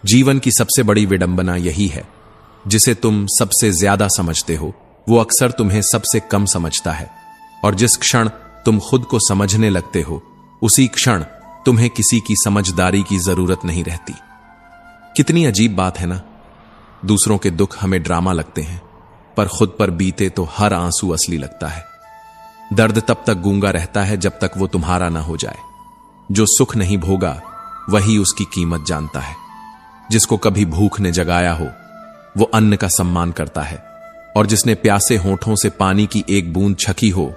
जीवन की सबसे बड़ी विडंबना यही है, जिसे तुम सबसे ज्यादा समझते हो वो अक्सर तुम्हें सबसे कम समझता है, और जिस क्षण तुम खुद को समझने लगते हो उसी क्षण तुम्हें किसी की समझदारी की जरूरत नहीं रहती। कितनी अजीब बात है ना। दूसरों के दुख हमें ड्रामा लगते हैं, पर खुद पर बीते तो हर आंसू असली लगता है। दर्द तब तक गूंगा रहता है जब तक वो तुम्हारा ना हो जाए। जो सुख नहीं भोगा वही उसकी कीमत जानता है। जिसको कभी भूख ने जगाया हो वो अन्न का सम्मान करता है, और जिसने प्यासे होठों से पानी की एक बूंद छकी हो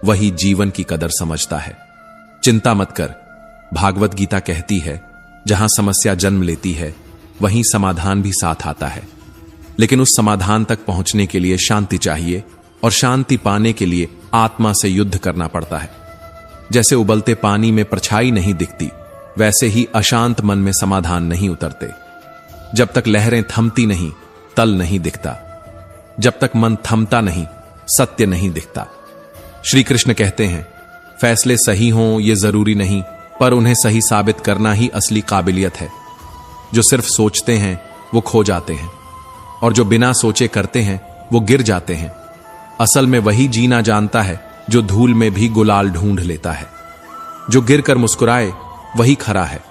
वही जीवन की कदर समझता है। चिंता मत कर, भागवत गीता कहती है, जहां समस्या जन्म लेती है वहीं समाधान भी साथ आता है। लेकिन उस समाधान तक पहुंचने के लिए शांति चाहिए, और शांति पाने के लिए आत्मा से युद्ध करना पड़ता है। जैसे उबलते पानी में परछाई नहीं दिखती, वैसे ही अशांत मन में समाधान नहीं उतरते। जब तक लहरें थमती नहीं तल नहीं दिखता, जब तक मन थमता नहीं सत्य नहीं दिखता। श्री कृष्ण कहते हैं, फैसले सही हों ये जरूरी नहीं, पर उन्हें सही साबित करना ही असली काबिलियत है। जो सिर्फ सोचते हैं वो खो जाते हैं, और जो बिना सोचे करते हैं वो गिर जाते हैं। असल में वही जीना जानता है जो धूल में भी गुलाल ढूंढ लेता है। जो गिर कर मुस्कुराए वही खरा है,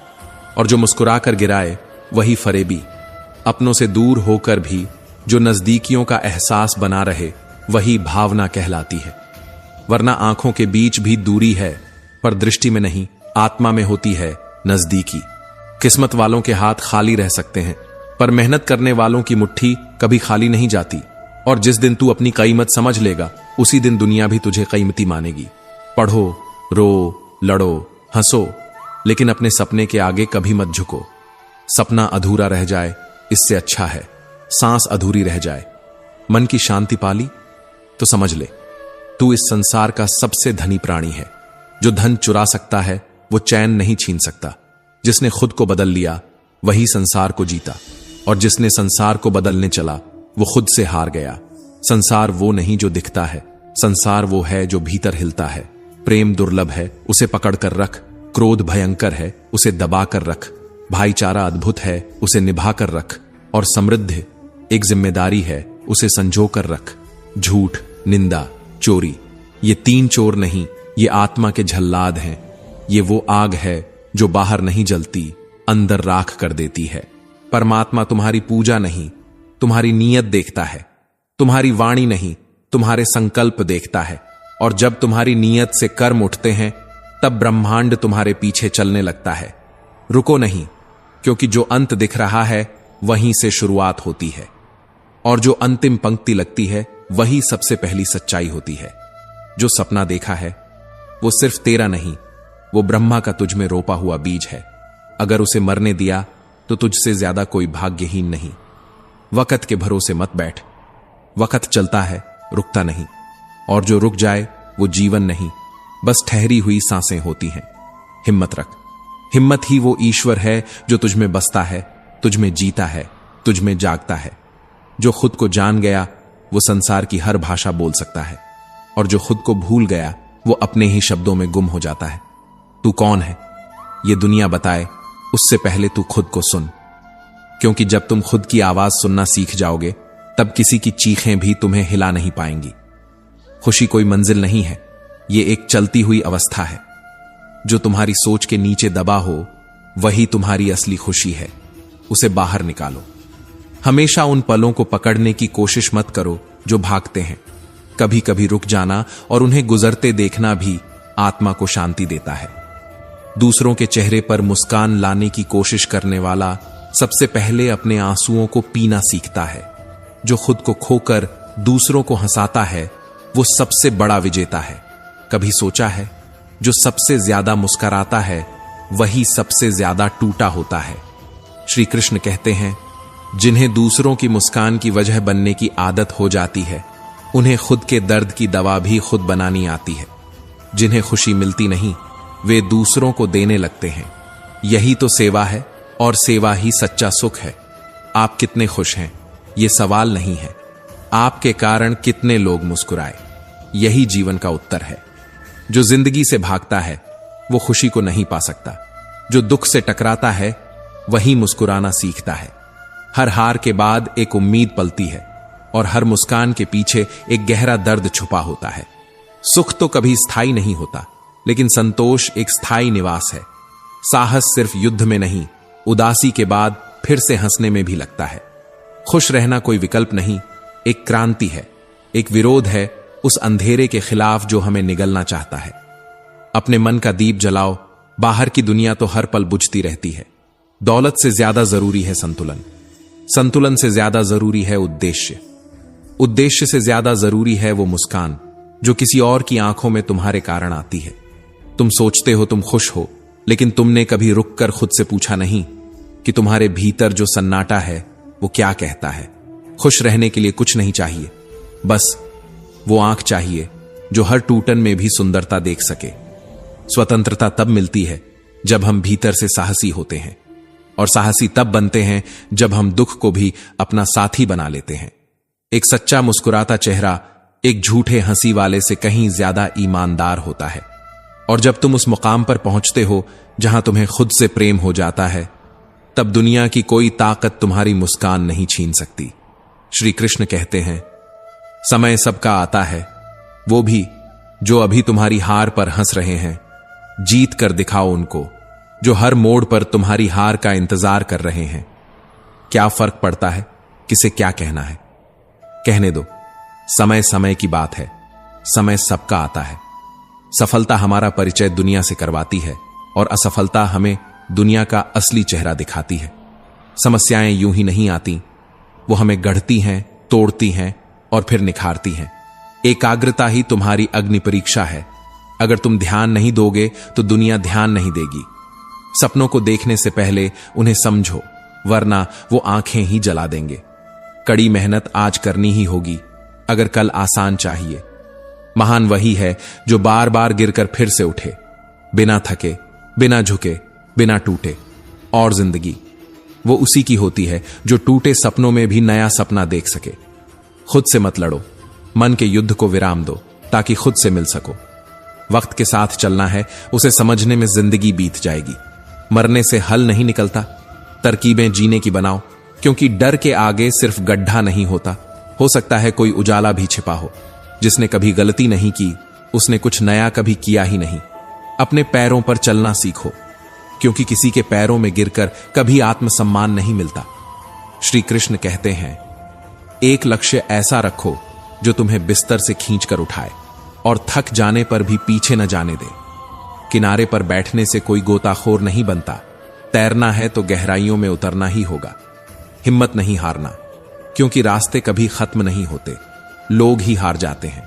और जो मुस्कुरा कर गिराए वही फरेबी। अपनों से दूर होकर भी जो नजदीकियों का एहसास बना रहे वही भावना कहलाती है। वरना आंखों के बीच भी दूरी है, पर दृष्टि में नहीं, आत्मा में होती है नजदीकी। किस्मत वालों के हाथ खाली रह सकते हैं, पर मेहनत करने वालों की मुट्ठी कभी खाली नहीं जाती। और जिस दिन तू अपनी कीमत समझ लेगा उसी दिन दुनिया भी तुझे कीमती मानेगी। पढ़ो, रो, लड़ो, हंसो, लेकिन अपने सपने के आगे कभी मत झुको। सपना अधूरा रह जाए इससे अच्छा है सांस अधूरी रह जाए। मन की शांति पाली तो समझ ले, तू इस संसार का सबसे धनी प्राणी है। जो धन चुरा सकता है वो चैन नहीं छीन सकता। जिसने खुद को बदल लिया वही संसार को जीता, और जिसने संसार को बदलने चला वो खुद से हार गया। संसार वो नहीं जो दिखता है, संसार वो है जो भीतर हिलता है। प्रेम दुर्लभ है, उसे पकड़कर रख। क्रोध भयंकर है, उसे दबाकर रख। भाईचारा अद्भुत है, उसे निभाकर रख। और समृद्धि एक जिम्मेदारी है, उसे संजोकर रख। झूठ, निंदा, चोरी, ये तीन चोर नहीं, ये आत्मा के झल्लाद हैं। ये वो आग है जो बाहर नहीं जलती, अंदर राख कर देती है। परमात्मा तुम्हारी पूजा नहीं, तुम्हारी नीयत देखता है। तुम्हारी वाणी नहीं, तुम्हारे संकल्प देखता है। और जब तुम्हारी नीयत से कर्म उठते हैं तब ब्रह्मांड तुम्हारे पीछे चलने लगता है। रुको नहीं, क्योंकि जो अंत दिख रहा है वहीं से शुरुआत होती है, और जो अंतिम पंक्ति लगती है वही सबसे पहली सच्चाई होती है। जो सपना देखा है वो सिर्फ तेरा नहीं, वो ब्रह्मा का तुझ में रोपा हुआ बीज है। अगर उसे मरने दिया तो तुझसे ज्यादा कोई भाग्यहीन नहीं। वक्त के भरोसे मत बैठ। वक्त चलता है, रुकता नहीं, और जो रुक जाए वो जीवन नहीं, बस ठहरी हुई सांसें होती हैं। हिम्मत रख। हिम्मत ही वो ईश्वर है जो तुझ में बसता है, तुझ में जीता है, तुझ में जागता है। जो खुद को जान गया वो संसार की हर भाषा बोल सकता है, और जो खुद को भूल गया वो अपने ही शब्दों में गुम हो जाता है। तू कौन है ये दुनिया बताए, उससे पहले तू खुद को सुन। क्योंकि जब तुम खुद की आवाज सुनना सीख जाओगे तब किसी की चीखें भी तुम्हें हिला नहीं पाएंगी। खुशी कोई मंजिल नहीं है, ये एक चलती हुई अवस्था है। जो तुम्हारी सोच के नीचे दबा हो वही तुम्हारी असली खुशी है, उसे बाहर निकालो। हमेशा उन पलों को पकड़ने की कोशिश मत करो जो भागते हैं। कभी कभी रुक जाना और उन्हें गुजरते देखना भी आत्मा को शांति देता है। दूसरों के चेहरे पर मुस्कान लाने की कोशिश करने वाला सबसे पहले अपने आंसुओं को पीना सीखता है। जो खुद को खोकर दूसरों को हंसाता है वो सबसे बड़ा विजेता है। कभी सोचा है, जो सबसे ज्यादा मुस्कुराता है वही सबसे ज्यादा टूटा होता है। श्री कृष्ण कहते हैं, जिन्हें दूसरों की मुस्कान की वजह बनने की आदत हो जाती है उन्हें खुद के दर्द की दवा भी खुद बनानी आती है। जिन्हें खुशी मिलती नहीं वे दूसरों को देने लगते हैं। यही तो सेवा है, और सेवा ही सच्चा सुख है। आप कितने खुश हैं ये सवाल नहीं है, आपके कारण कितने लोग मुस्कुराए, यही जीवन का उत्तर है। जो जिंदगी से भागता है वो खुशी को नहीं पा सकता। जो दुख से टकराता है वही मुस्कुराना सीखता है। हर हार के बाद एक उम्मीद पलती है और हर मुस्कान के पीछे एक गहरा दर्द छुपा होता है। सुख तो कभी स्थायी नहीं होता, लेकिन संतोष एक स्थायी निवास है। साहस सिर्फ युद्ध में नहीं, उदासी के बाद फिर से हंसने में भी लगता है। खुश रहना कोई विकल्प नहीं, एक क्रांति है, एक विरोध है उस अंधेरे के खिलाफ जो हमें निगलना चाहता है। अपने मन का दीप जलाओ, बाहर की दुनिया तो हर पल बुझती रहती है। दौलत से ज्यादा जरूरी है संतुलन, संतुलन से ज्यादा जरूरी है उद्देश्य, उद्देश्य से ज्यादा जरूरी है वो मुस्कान जो किसी और की आंखों में तुम्हारे कारण आती है। तुम सोचते हो तुम खुश हो, लेकिन तुमने कभी रुककर खुद से पूछा नहीं कि तुम्हारे भीतर जो सन्नाटा है वो क्या कहता है। खुश रहने के लिए कुछ नहीं चाहिए, बस वो आंख चाहिए जो हर टूटन में भी सुंदरता देख सके। स्वतंत्रता तब मिलती है जब हम भीतर से साहसी होते हैं, और साहसी तब बनते हैं जब हम दुख को भी अपना साथी बना लेते हैं। एक सच्चा मुस्कुराता चेहरा एक झूठे हंसी वाले से कहीं ज्यादा ईमानदार होता है। और जब तुम उस मुकाम पर पहुंचते हो जहां तुम्हें खुद से प्रेम हो जाता है, तब दुनिया की कोई ताकत तुम्हारी मुस्कान नहीं छीन सकती। श्री कृष्ण कहते हैं, समय सबका आता है, वो भी जो अभी तुम्हारी हार पर हंस रहे हैं। जीत कर दिखाओ उनको जो हर मोड़ पर तुम्हारी हार का इंतजार कर रहे हैं। क्या फर्क पड़ता है किसे क्या कहना है? कहने दो, समय समय की बात है, समय सबका आता है। सफलता हमारा परिचय दुनिया से करवाती है और असफलता हमें दुनिया का असली चेहरा दिखाती है। समस्याएं यूं ही नहीं आती, वो हमें गढ़ती हैं, तोड़ती हैं और फिर निखारती हैं। एकाग्रता ही तुम्हारी अग्नि परीक्षा है। अगर तुम ध्यान नहीं दोगे तो दुनिया ध्यान नहीं देगी। सपनों को देखने से पहले उन्हें समझो, वरना वो आंखें ही जला देंगे। कड़ी मेहनत आज करनी ही होगी अगर कल आसान चाहिए। महान वही है जो बार बार गिरकर फिर से उठे, बिना थके, बिना झुके, बिना टूटे। और जिंदगी वो उसी की होती है जो टूटे सपनों में भी नया सपना देख सके। खुद से मत लड़ो, मन के युद्ध को विराम दो ताकि खुद से मिल सको। वक्त के साथ चलना है, उसे समझने में जिंदगी बीत जाएगी। मरने से हल नहीं निकलता, तरकीबें जीने की बनाओ, क्योंकि डर के आगे सिर्फ गड्ढा नहीं होता, हो सकता है कोई उजाला भी छिपा हो। जिसने कभी गलती नहीं की उसने कुछ नया कभी किया ही नहीं। अपने पैरों पर चलना सीखो, क्योंकि किसी के पैरों में गिरकर कभी आत्मसम्मान नहीं मिलता। श्री कृष्ण कहते हैं, एक लक्ष्य ऐसा रखो जो तुम्हें बिस्तर से खींचकर उठाए और थक जाने पर भी पीछे न जाने दे। किनारे पर बैठने से कोई गोताखोर नहीं बनता, तैरना है तो गहराइयों में उतरना ही होगा। हिम्मत नहीं हारना, क्योंकि रास्ते कभी खत्म नहीं होते, लोग ही हार जाते हैं।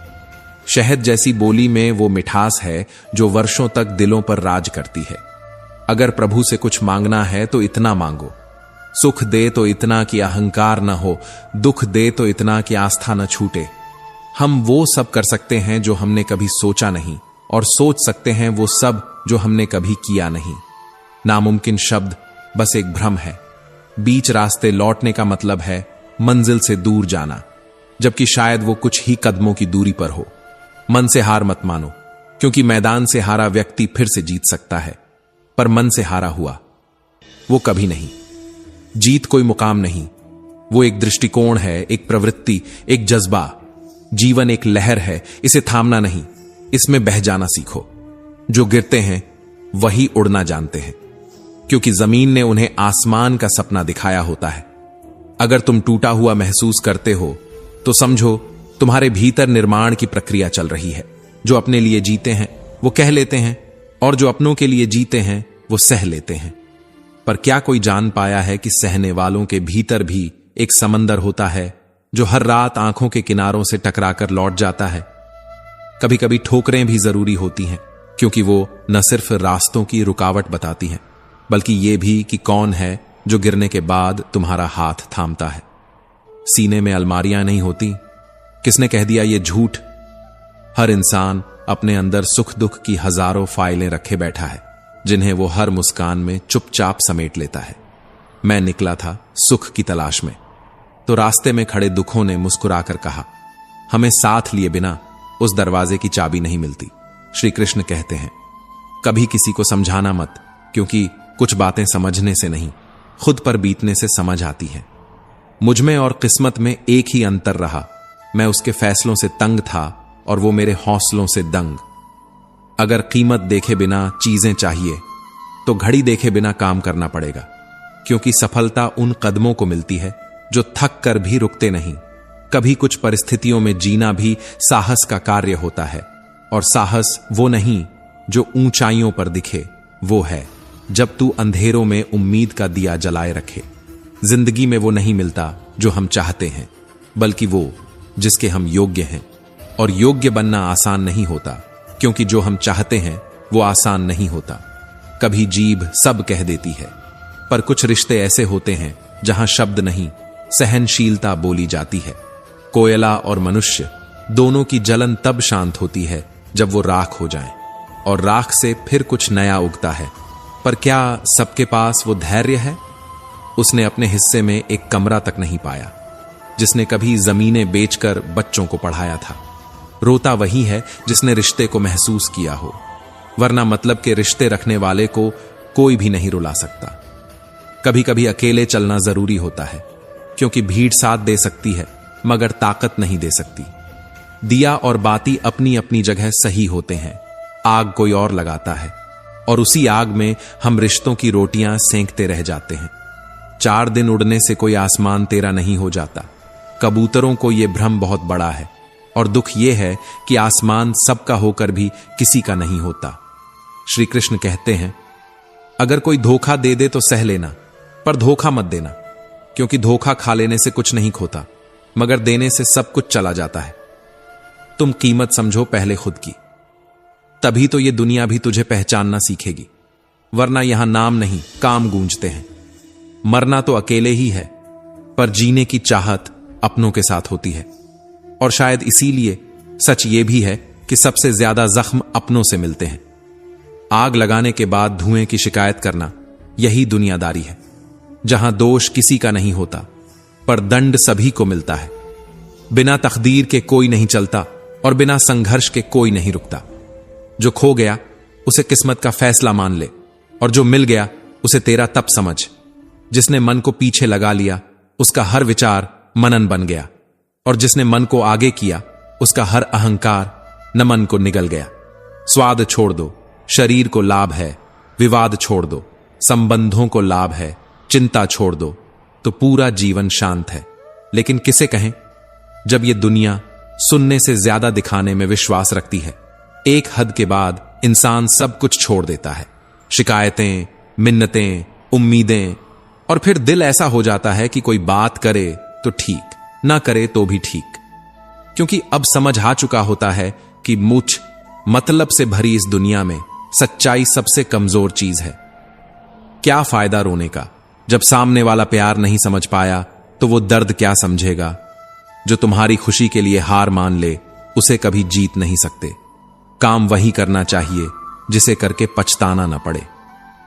शहद जैसी बोली में वो मिठास है जो वर्षों तक दिलों पर राज करती है। अगर प्रभु से कुछ मांगना है तो इतना मांगो, सुख दे तो इतना कि अहंकार न हो, दुख दे तो इतना कि आस्था न छूटे। हम वो सब कर सकते हैं जो हमने कभी सोचा नहीं, और सोच सकते हैं वो सब जो हमने कभी किया नहीं। नामुमकिन शब्द बस एक भ्रम है। बीच रास्ते लौटने का मतलब है मंजिल से दूर जाना, जबकि शायद वो कुछ ही कदमों की दूरी पर हो। मन से हार मत मानो, क्योंकि मैदान से हारा व्यक्ति फिर से जीत सकता है, पर मन से हारा हुआ वो कभी नहीं। जीत कोई मुकाम नहीं, वो एक दृष्टिकोण है, एक प्रवृत्ति, एक जज्बा। जीवन एक लहर है, इसे थामना नहीं, इसमें बह जाना सीखो। जो गिरते हैं वही उड़ना जानते हैं, क्योंकि जमीन ने उन्हें आसमान का सपना दिखाया होता है। अगर तुम टूटा हुआ महसूस करते हो तो समझो तुम्हारे भीतर निर्माण की प्रक्रिया चल रही है। जो अपने लिए जीते हैं वो कह लेते हैं, और जो अपनों के लिए जीते हैं वो सह लेते हैं। पर क्या कोई जान पाया है कि सहने वालों के भीतर भी एक समंदर होता है जो हर रात आंखों के किनारों से टकराकर लौट जाता है? कभी कभी ठोकरें भी जरूरी होती हैं, क्योंकि वो न सिर्फ रास्तों की रुकावट बताती हैं, बल्कि ये भी कि कौन है जो गिरने के बाद तुम्हारा हाथ थामता है। सीने में अलमारियां नहीं होती, किसने कह दिया ये झूठ? हर इंसान अपने अंदर सुख दुख की हजारों फाइलें रखे बैठा है, जिन्हें वो हर मुस्कान में चुपचाप समेट लेता है। मैं निकला था सुख की तलाश में, तो रास्ते में खड़े दुखों ने मुस्कुराकर कहा, हमें साथ लिए बिना उस दरवाजे की चाबी नहीं मिलती। श्री कृष्ण कहते हैं, कभी किसी को समझाना मत, क्योंकि कुछ बातें समझने से नहीं, खुद पर बीतने से समझ आती हैं। मुझ में और किस्मत में एक ही अंतर रहा, मैं उसके फैसलों से तंग था और वो मेरे हौसलों से दंग। अगर कीमत देखे बिना चीजें चाहिए तो घड़ी देखे बिना काम करना पड़ेगा, क्योंकि सफलता उन कदमों को मिलती है जो थक कर भी रुकते नहीं। कभी कुछ परिस्थितियों में जीना भी साहस का कार्य होता है, और साहस वो नहीं जो ऊंचाइयों पर दिखे, वो है जब तू अंधेरों में उम्मीद का दिया जलाए रखे। जिंदगी में वो नहीं मिलता जो हम चाहते हैं, बल्कि वो जिसके हम योग्य हैं। और योग्य बनना आसान नहीं होता, क्योंकि जो हम चाहते हैं वो आसान नहीं होता। कभी जीभ सब कह देती है, पर कुछ रिश्ते ऐसे होते हैं जहां शब्द नहीं, सहनशीलता बोली जाती है। कोयला और मनुष्य दोनों की जलन तब शांत होती है जब वो राख हो जाएं, और राख से फिर कुछ नया उगता है। पर क्या सबके पास वो धैर्य है? उसने अपने हिस्से में एक कमरा तक नहीं पाया, जिसने कभी जमीनें बेचकर बच्चों को पढ़ाया था। रोता वही है जिसने रिश्ते को महसूस किया हो, वरना मतलब के रिश्ते रखने वाले को कोई भी नहीं रुला सकता। कभी कभी अकेले चलना जरूरी होता है, क्योंकि भीड़ साथ दे सकती है मगर ताकत नहीं दे सकती। दिया और बाती अपनी अपनी जगह सही होते हैं, आग कोई और लगाता है, और उसी आग में हम रिश्तों की रोटियां सेंकते रह जाते हैं। 4 दिन उड़ने से कोई आसमान तेरा नहीं हो जाता। कबूतरों को यह भ्रम बहुत बड़ा है, और दुख यह है कि आसमान सबका होकर भी किसी का नहीं होता। श्री कृष्ण कहते हैं, अगर कोई धोखा दे दे तो सह लेना, पर धोखा मत देना, क्योंकि धोखा खा लेने से कुछ नहीं खोता, मगर देने से सब कुछ चला जाता है। तुम कीमत समझो पहले खुद की, तभी तो ये दुनिया भी तुझे पहचानना सीखेगी, वरना यहां नाम नहीं काम गूंजते हैं। मरना तो अकेले ही है, पर जीने की चाहत अपनों के साथ होती है। और शायद इसीलिए सच ये भी है कि सबसे ज्यादा जख्म अपनों से मिलते हैं। आग लगाने के बाद धुएं की शिकायत करना, यही दुनियादारी है, जहां दोष किसी का नहीं होता, पर दंड सभी को मिलता है। बिना तकदीर के कोई नहीं चलता, और बिना संघर्ष के कोई नहीं रुकता। जो खो गया उसे किस्मत का फैसला मान ले, और जो मिल गया उसे तेरा तप समझ। जिसने मन को पीछे लगा लिया उसका हर विचार मनन बन गया, और जिसने मन को आगे किया उसका हर अहंकार नमन को निगल गया। स्वाद छोड़ दो, शरीर को लाभ है, विवाद छोड़ दो, संबंधों को लाभ है, चिंता छोड़ दो, तो पूरा जीवन शांत है। लेकिन किसे कहें, जब ये दुनिया सुनने से ज्यादा दिखाने में विश्वास रखती है। एक हद के बाद इंसान सब कुछ छोड़ देता है, शिकायतें, मिन्नतें, उम्मीदें, और फिर दिल ऐसा हो जाता है कि कोई बात करे तो ठीक, ना करे तो भी ठीक, क्योंकि अब समझ आ चुका होता है कि मुझ मतलब से भरी इस दुनिया में सच्चाई सबसे कमजोर चीज है। क्या फायदा रोने का, जब सामने वाला प्यार नहीं समझ पाया तो वो दर्द क्या समझेगा। जो तुम्हारी खुशी के लिए हार मान ले उसे कभी जीत नहीं सकते। काम वही करना चाहिए जिसे करके पछताना न पड़े,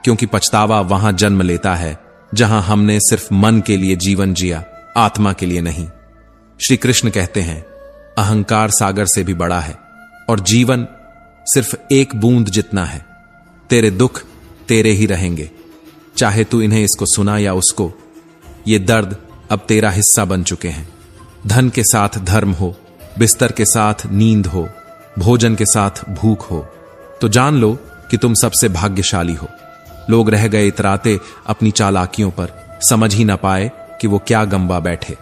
क्योंकि पछतावा वहां जन्म लेता है जहां हमने सिर्फ मन के लिए जीवन जिया, आत्मा के लिए नहीं। श्री कृष्ण कहते हैं, अहंकार सागर से भी बड़ा है, और जीवन सिर्फ एक बूंद जितना है। तेरे दुख तेरे ही रहेंगे, चाहे तू इन्हें इसको सुना या उसको। ये दर्द अब तेरा हिस्सा बन चुके हैं। धन के साथ धर्म हो, बिस्तर के साथ नींद हो, भोजन के साथ भूख हो, तो जान लो कि तुम सबसे भाग्यशाली हो। लोग रह गए इतराते अपनी चालाकियों पर, समझ ही ना पाए कि वो क्या गंवा बैठे।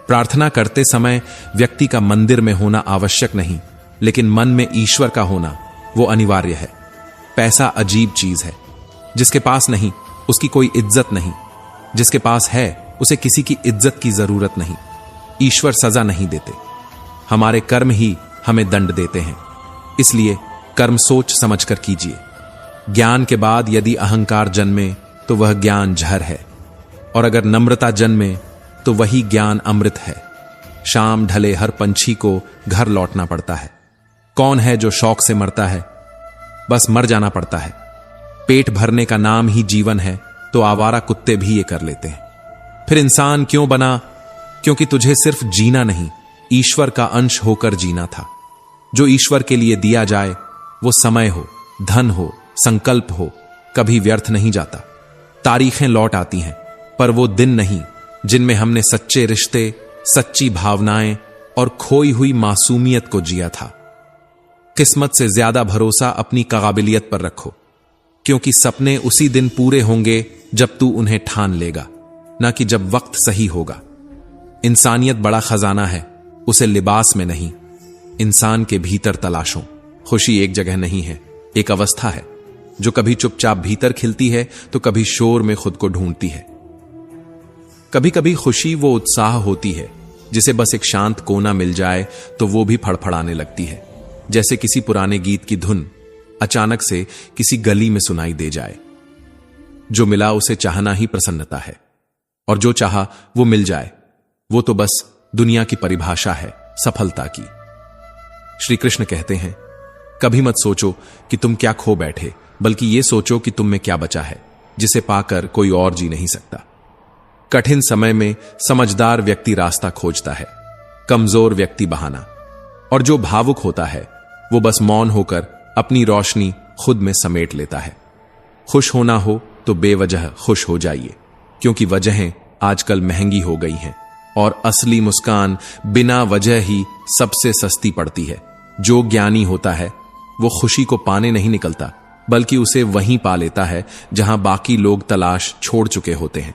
प्रार्थना करते समय व्यक्ति का मंदिर में होना आवश्यक नहीं, लेकिन मन में ईश्वर का होना वो अनिवार्य है। पैसा अजीब चीज है, जिसके पास नहीं उसकी कोई इज्जत नहीं, जिसके पास है उसे किसी की इज्जत की जरूरत नहीं। ईश्वर सजा नहीं देते, हमारे कर्म ही हमें दंड देते हैं। इसलिए कर्म सोच समझकर कीजिए। ज्ञान के बाद यदि अहंकार जन्मे तो वह ज्ञान जहर है, और अगर नम्रता जन्मे तो वही ज्ञान अमृत है। शाम ढले हर पंछी को घर लौटना पड़ता है। कौन है जो शौक से मरता है? बस मर जाना पड़ता है। पेट भरने का नाम ही जीवन है, तो आवारा कुत्ते भी ये कर लेते हैं। फिर इंसान क्यों बना? क्योंकि तुझे सिर्फ जीना नहीं, ईश्वर का अंश होकर जीना था। जो ईश्वर के लिए दिया जाए, वो समय हो, धन हो, संकल्प हो, कभी व्यर्थ नहीं जाता। तारीखें लौट आती हैं, पर वो दिन नहीं जिनमें हमने सच्चे रिश्ते, सच्ची भावनाएं और खोई हुई मासूमियत को जिया था। किस्मत से ज्यादा भरोसा अपनी काबिलियत पर रखो, क्योंकि सपने उसी दिन पूरे होंगे जब तू उन्हें ठान लेगा, ना कि जब वक्त सही होगा। इंसानियत बड़ा खजाना है, उसे लिबास में नहीं, इंसान के भीतर तलाशो। खुशी एक जगह नहीं है, एक अवस्था है जो कभी चुपचाप भीतर खिलती है तो कभी शोर में खुद को ढूंढती है। कभी कभी खुशी वो उत्साह होती है जिसे बस एक शांत कोना मिल जाए तो वो भी फड़फड़ाने लगती है, जैसे किसी पुराने गीत की धुन अचानक से किसी गली में सुनाई दे जाए। जो मिला उसे चाहना ही प्रसन्नता है, और जो चाहा वो मिल जाए वो तो बस दुनिया की परिभाषा है सफलता की। श्री कृष्ण कहते हैं, कभी मत सोचो कि तुम क्या खो बैठे, बल्कि ये सोचो कि तुम में क्या बचा है जिसे पाकर कोई और जी नहीं सकता। कठिन समय में समझदार व्यक्ति रास्ता खोजता है, कमजोर व्यक्ति बहाना, और जो भावुक होता है वो बस मौन होकर अपनी रोशनी खुद में समेट लेता है। खुश होना हो तो बेवजह खुश हो जाइए, क्योंकि वजहें आजकल महंगी हो गई हैं और असली मुस्कान बिना वजह ही सबसे सस्ती पड़ती है। जो ज्ञानी होता है वो खुशी को पाने नहीं निकलता, बल्कि उसे वहीं पा लेता है जहां बाकी लोग तलाश छोड़ चुके होते हैं।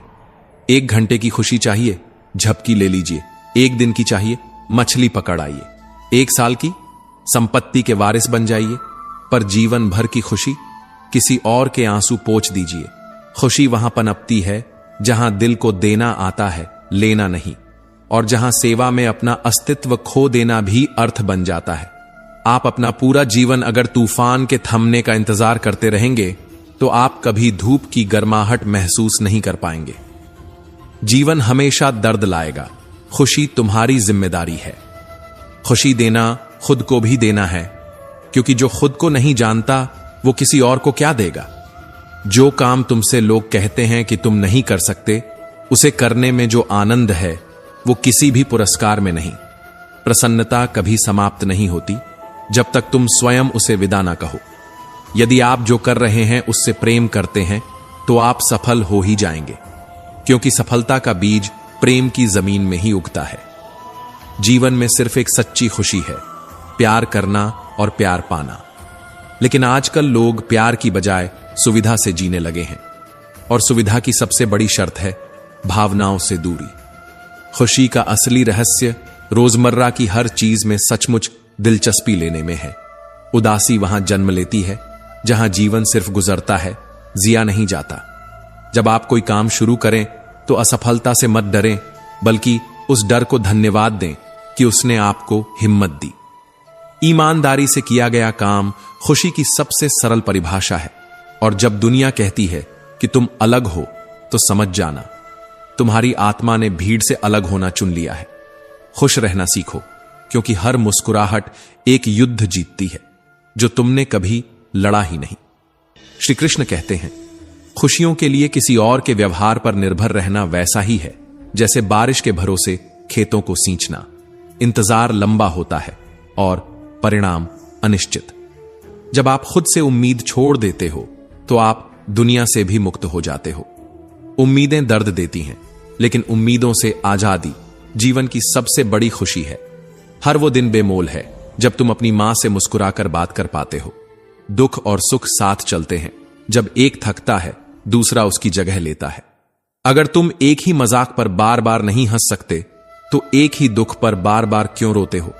1 घंटे की खुशी चाहिए, झपकी ले लीजिए। 1 दिन की चाहिए, मछली पकड़ आइए। 1 साल की, संपत्ति के वारिस बन जाइए। पर जीवन भर की खुशी, किसी और के आंसू पोंछ दीजिए। खुशी वहां पनपती है जहां दिल को देना आता है, लेना नहीं, और जहां सेवा में अपना अस्तित्व खो देना भी अर्थ बन जाता है। आप अपना पूरा जीवन अगर तूफान के थमने का इंतजार करते रहेंगे तो आप कभी धूप की गर्माहट महसूस नहीं कर पाएंगे। जीवन हमेशा दर्द लाएगा, खुशी तुम्हारी जिम्मेदारी है। खुशी देना खुद को भी देना है, क्योंकि जो खुद को नहीं जानता वो किसी और को क्या देगा। जो काम तुमसे लोग कहते हैं कि तुम नहीं कर सकते, उसे करने में जो आनंद है वो किसी भी पुरस्कार में नहीं। प्रसन्नता कभी समाप्त नहीं होती जब तक तुम स्वयं उसे विदा ना कहो। यदि आप जो कर रहे हैं उससे प्रेम करते हैं तो आप सफल हो ही जाएंगे, क्योंकि सफलता का बीज प्रेम की जमीन में ही उगता है। जीवन में सिर्फ एक सच्ची खुशी है, प्यार करना और प्यार पाना। लेकिन आजकल लोग प्यार की बजाय सुविधा से जीने लगे हैं, और सुविधा की सबसे बड़ी शर्त है भावनाओं से दूरी। खुशी का असली रहस्य रोजमर्रा की हर चीज में सचमुच दिलचस्पी लेने में है। उदासी वहां जन्म लेती है जहां जीवन सिर्फ गुजरता है, जिया नहीं जाता। जब आप कोई काम शुरू करें तो असफलता से मत डरें, बल्कि उस डर को धन्यवाद दें कि उसने आपको हिम्मत दी। ईमानदारी से किया गया काम खुशी की सबसे सरल परिभाषा है, और जब दुनिया कहती है कि तुम अलग हो तो समझ जाना तुम्हारी आत्मा ने भीड़ से अलग होना चुन लिया है। खुश रहना सीखो, क्योंकि हर मुस्कुराहट एक युद्ध जीतती है जो तुमने कभी लड़ा ही नहीं। श्री कृष्ण कहते हैं, खुशियों के लिए किसी और के व्यवहार पर निर्भर रहना वैसा ही है जैसे बारिश के भरोसे खेतों को सींचना। इंतजार लंबा होता है और परिणाम अनिश्चित। जब आप खुद से उम्मीद छोड़ देते हो तो आप दुनिया से भी मुक्त हो जाते हो। उम्मीदें दर्द देती हैं, लेकिन उम्मीदों से आजादी जीवन की सबसे बड़ी खुशी है। हर वो दिन बेमोल है जब तुम अपनी मां से मुस्कुराकर बात कर पाते हो। दुख और सुख साथ चलते हैं, जब एक थकता है दूसरा उसकी जगह लेता है। अगर तुम एक ही मजाक पर बार बार नहीं हंस सकते तो एक ही दुख पर बार बार क्यों रोते हो।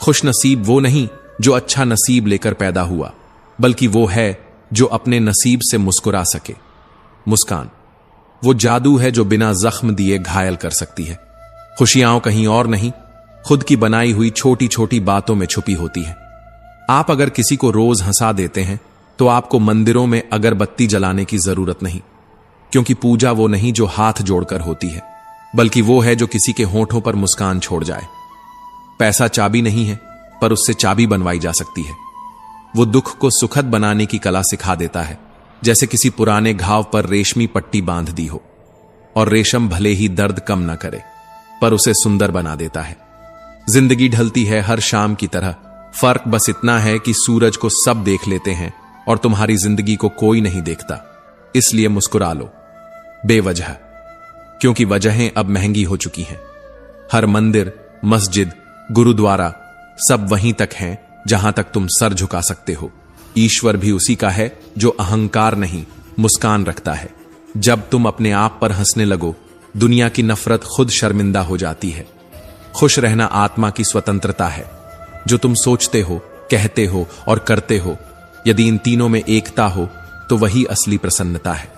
खुश नसीब वो नहीं जो अच्छा नसीब लेकर पैदा हुआ, बल्कि वो है जो अपने नसीब से मुस्कुरा सके। मुस्कान वो जादू है जो बिना जख्म दिए घायल कर सकती है। खुशियां कहीं और नहीं, खुद की बनाई हुई छोटी छोटी बातों में छुपी होती है। आप अगर किसी को रोज हंसा देते हैं तो आपको मंदिरों में अगरबत्ती जलाने की जरूरत नहीं, क्योंकि पूजा वो नहीं जो हाथ जोड़कर होती है, बल्कि वो है जो किसी के होठों पर मुस्कान छोड़ जाए। पैसा चाबी नहीं है, पर उससे चाबी बनवाई जा सकती है। वो दुख को सुखद बनाने की कला सिखा देता है, जैसे किसी पुराने घाव पर रेशमी पट्टी बांध दी हो। और रेशम भले ही दर्द कम न करे, पर उसे सुंदर बना देता है। जिंदगी ढलती है हर शाम की तरह, फर्क बस इतना है कि सूरज को सब देख लेते हैं और तुम्हारी जिंदगी को कोई नहीं देखता। इसलिए मुस्कुरा लो बेवजह, क्योंकि वजहें अब महंगी हो चुकी हैं। हर मंदिर, मस्जिद, गुरुद्वारा सब वहीं तक हैं जहां तक तुम सर झुका सकते हो। ईश्वर भी उसी का है जो अहंकार नहीं, मुस्कान रखता है। जब तुम अपने आप पर हंसने लगो, दुनिया की नफरत खुद शर्मिंदा हो जाती है। खुश रहना आत्मा की स्वतंत्रता है। जो तुम सोचते हो, कहते हो और करते हो, यदि इन तीनों में एकता हो तो वही असली प्रसन्नता है।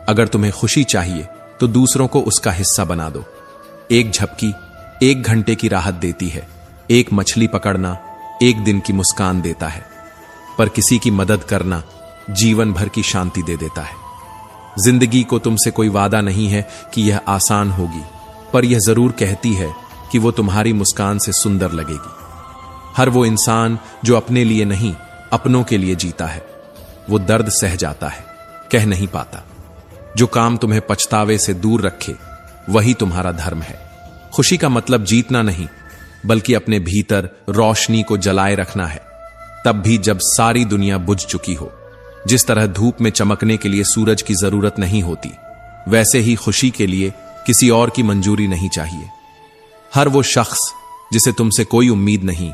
अगर तुम्हें खुशी चाहिए तो दूसरों को उसका हिस्सा बना दो। एक झपकी 1 घंटे की राहत देती है। एक मछली पकड़ना 1 दिन की मुस्कान देता है, पर किसी की मदद करना जीवन भर की शांति दे देता है। जिंदगी को तुमसे कोई वादा नहीं है कि यह आसान होगी, पर यह जरूर कहती है कि वो तुम्हारी मुस्कान से सुंदर लगेगी। हर वो इंसान जो अपने लिए नहीं, अपनों के लिए जीता है, वो दर्द सह जाता है, कह नहीं पाता। जो काम तुम्हें पछतावे से दूर रखे, वही तुम्हारा धर्म है। खुशी का मतलब जीतना नहीं, बल्कि अपने भीतर रोशनी को जलाए रखना है, तब भी जब सारी दुनिया बुझ चुकी हो। जिस तरह धूप में चमकने के लिए सूरज की जरूरत नहीं होती, वैसे ही खुशी के लिए किसी और की मंजूरी नहीं चाहिए। हर वो शख्स जिसे तुमसे कोई उम्मीद नहीं,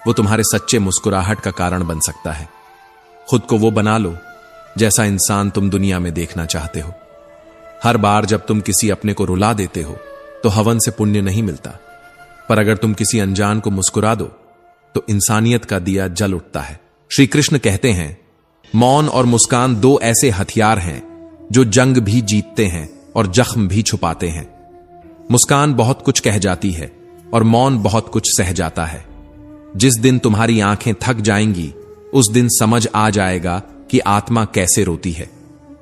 वो तुम्हारे सच्चे मुस्कुराहट का कारण बन सकता है। खुद को वो बना लो जैसा इंसान तुम दुनिया में देखना चाहते हो। हर बार जब तुम किसी अपने को रुला देते हो तो हवन से पुण्य नहीं मिलता, पर अगर तुम किसी अनजान को मुस्कुरा दो तो इंसानियत का दिया जल उठता है। श्री कृष्ण कहते हैं, मौन और मुस्कान 2 ऐसे हथियार हैं जो जंग भी जीतते हैं और जख्म भी छुपाते हैं। मुस्कान बहुत कुछ कह जाती है और मौन बहुत कुछ सह जाता है। जिस दिन तुम्हारी आंखें थक जाएंगी, उस दिन समझ आ जाएगा कि आत्मा कैसे रोती है।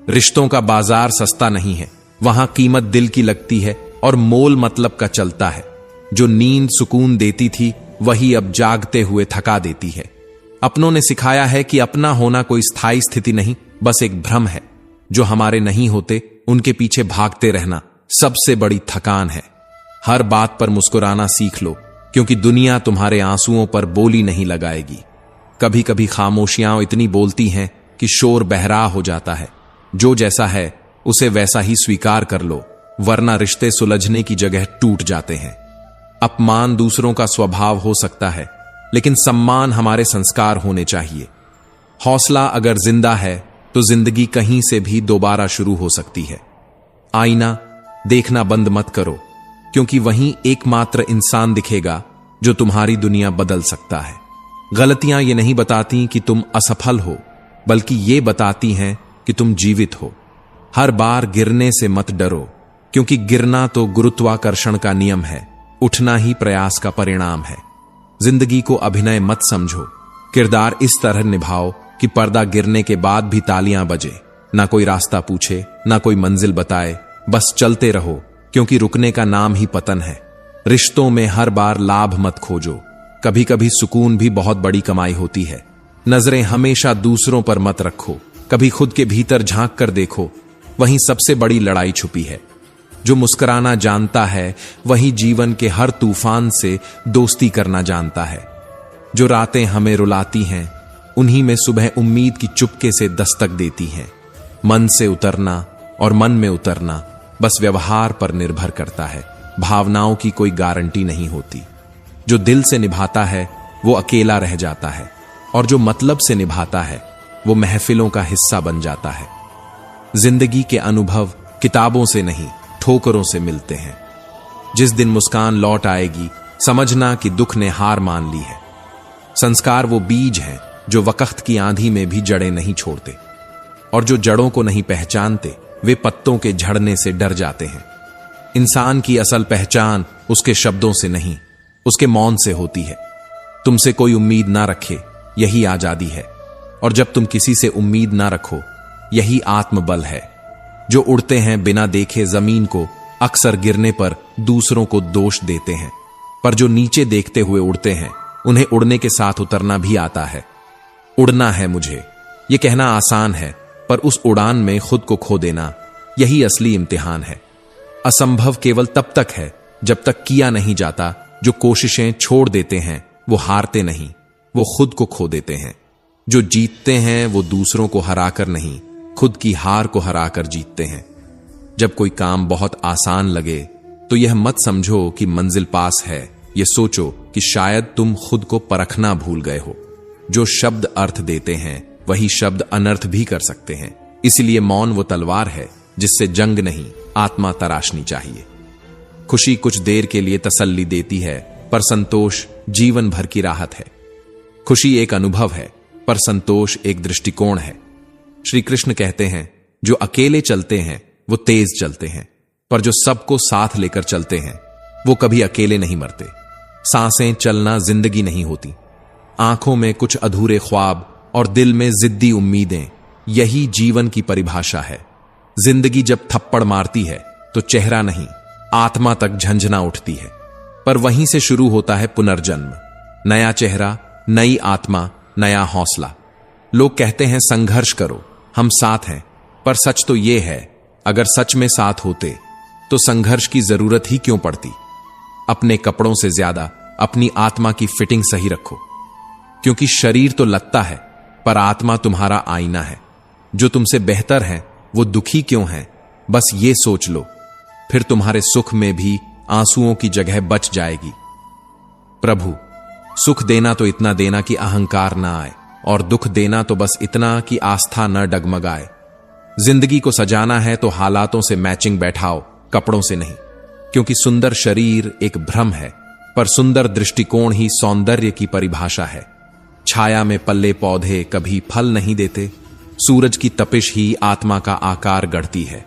रिश्तों का बाजार सस्ता नहीं है, वहां कीमत दिल की लगती है और मोल मतलब का चलता है। जो नींद सुकून देती थी, वही अब जागते हुए थका देती है। अपनों ने सिखाया है कि अपना होना कोई स्थायी स्थिति नहीं, बस एक भ्रम है। जो हमारे नहीं होते, उनके पीछे भागते रहना सबसे बड़ी थकान है। हर बात पर मुस्कुराना सीख लो, क्योंकि दुनिया तुम्हारे आंसुओं पर बोली नहीं लगाएगी। कभी कभी खामोशियां इतनी बोलती हैं कि शोर बहरा हो जाता है। जो जैसा है उसे वैसा ही स्वीकार कर लो, वरना रिश्ते सुलझने की जगह टूट जाते हैं। अपमान दूसरों का स्वभाव हो सकता है, लेकिन सम्मान हमारे संस्कार होने चाहिए। हौसला अगर जिंदा है तो जिंदगी कहीं से भी दोबारा शुरू हो सकती है। आईना देखना बंद मत करो, क्योंकि वहीं एकमात्र इंसान दिखेगा जो तुम्हारी दुनिया बदल सकता है। गलतियां ये नहीं बताती कि तुम असफल हो, बल्कि ये बताती हैं कि तुम जीवित हो। हर बार गिरने से मत डरो, क्योंकि गिरना तो गुरुत्वाकर्षण का नियम है, उठना ही प्रयास का परिणाम है। जिंदगी को अभिनय मत समझो, किरदार इस तरह निभाओ कि पर्दा गिरने के बाद भी तालियां बजे। ना कोई रास्ता पूछे, ना कोई मंजिल बताए, बस चलते रहो, क्योंकि रुकने का नाम ही पतन है। रिश्तों में हर बार लाभ मत खोजो, कभी कभी सुकून भी बहुत बड़ी कमाई होती है। नजरें हमेशा दूसरों पर मत रखो, कभी खुद के भीतर झांक कर देखो, वहीं सबसे बड़ी लड़ाई छुपी है। जो मुस्कुराना जानता है, वही जीवन के हर तूफान से दोस्ती करना जानता है। जो रातें हमें रुलाती हैं, उन्हीं में सुबह उम्मीद की चुपके से दस्तक देती हैं। मन से उतरना और मन में उतरना बस व्यवहार पर निर्भर करता है, भावनाओं की कोई गारंटी नहीं होती। जो दिल से निभाता है वो अकेला रह जाता है, और जो मतलब से निभाता है वो महफिलों का हिस्सा बन जाता है। जिंदगी के अनुभव किताबों से नहीं, ठोकरों से मिलते हैं। जिस दिन मुस्कान लौट आएगी, समझना कि दुख ने हार मान ली है। संस्कार वो बीज हैं जो वक्त की आंधी में भी जड़ें नहीं छोड़ते, और जो जड़ों को नहीं पहचानते, वे पत्तों के झड़ने से डर जाते हैं। इंसान की असल पहचान उसके शब्दों से नहीं, उसके मौन से होती है। तुमसे कोई उम्मीद ना रखे, यही आजादी है, और जब तुम किसी से उम्मीद ना रखो, यही आत्मबल है। जो उड़ते हैं बिना देखे जमीन को, अक्सर गिरने पर दूसरों को दोष देते हैं, पर जो नीचे देखते हुए उड़ते हैं, उन्हें उड़ने के साथ उतरना भी आता है। उड़ना है मुझे, यह कहना आसान है, पर उस उड़ान में खुद को खो देना, यही असली इम्तिहान है। असंभव केवल तब तक है जब तक किया नहीं जाता। जो कोशिशें छोड़ देते हैं वो हारते नहीं, वो खुद को खो देते हैं। जो जीतते हैं वो दूसरों को हराकर नहीं, खुद की हार को हराकर जीतते हैं। जब कोई काम बहुत आसान लगे तो यह मत समझो कि मंजिल पास है, यह सोचो कि शायद तुम खुद को परखना भूल गए हो। जो शब्द अर्थ देते हैं वही शब्द अनर्थ भी कर सकते हैं। इसलिए मौन वो तलवार है जिससे जंग नहीं, आत्मा तराशनी चाहिए। खुशी कुछ देर के लिए तसल्ली देती है, पर संतोष जीवन भर की राहत है। खुशी एक अनुभव है, पर संतोष एक दृष्टिकोण है। श्री कृष्ण कहते हैं, जो अकेले चलते हैं वो तेज चलते हैं, पर जो सबको साथ लेकर चलते हैं वो कभी अकेले नहीं मरते। सांसें चलना जिंदगी नहीं होती। आंखों में कुछ अधूरे ख्वाब और दिल में जिद्दी उम्मीदें, यही जीवन की परिभाषा है। जिंदगी जब थप्पड़ मारती है तो चेहरा नहीं, आत्मा तक झंझना उठती है, पर वहीं से शुरू होता है पुनर्जन्म। नया चेहरा, नई आत्मा, नया हौसला। लोग कहते हैं संघर्ष करो, हम साथ हैं, पर सच तो यह है, अगर सच में साथ होते तो संघर्ष की जरूरत ही क्यों पड़ती। अपने कपड़ों से ज्यादा अपनी आत्मा की फिटिंग सही रखो, क्योंकि शरीर तो लगता है पर आत्मा तुम्हारा आईना है। जो तुमसे बेहतर है वो दुखी क्यों है, बस ये सोच लो, फिर तुम्हारे सुख में भी आंसुओं की जगह बच जाएगी। प्रभु, सुख देना तो इतना देना कि अहंकार ना आए, और दुख देना तो बस इतना कि आस्था न डगमगाए। जिंदगी को सजाना है तो हालातों से मैचिंग बैठाओ, कपड़ों से नहीं, क्योंकि सुंदर शरीर एक भ्रम है, पर सुंदर दृष्टिकोण ही सौंदर्य की परिभाषा है। छाया में पल्ले पौधे कभी फल नहीं देते, सूरज की तपिश ही आत्मा का आकार गढ़ती है।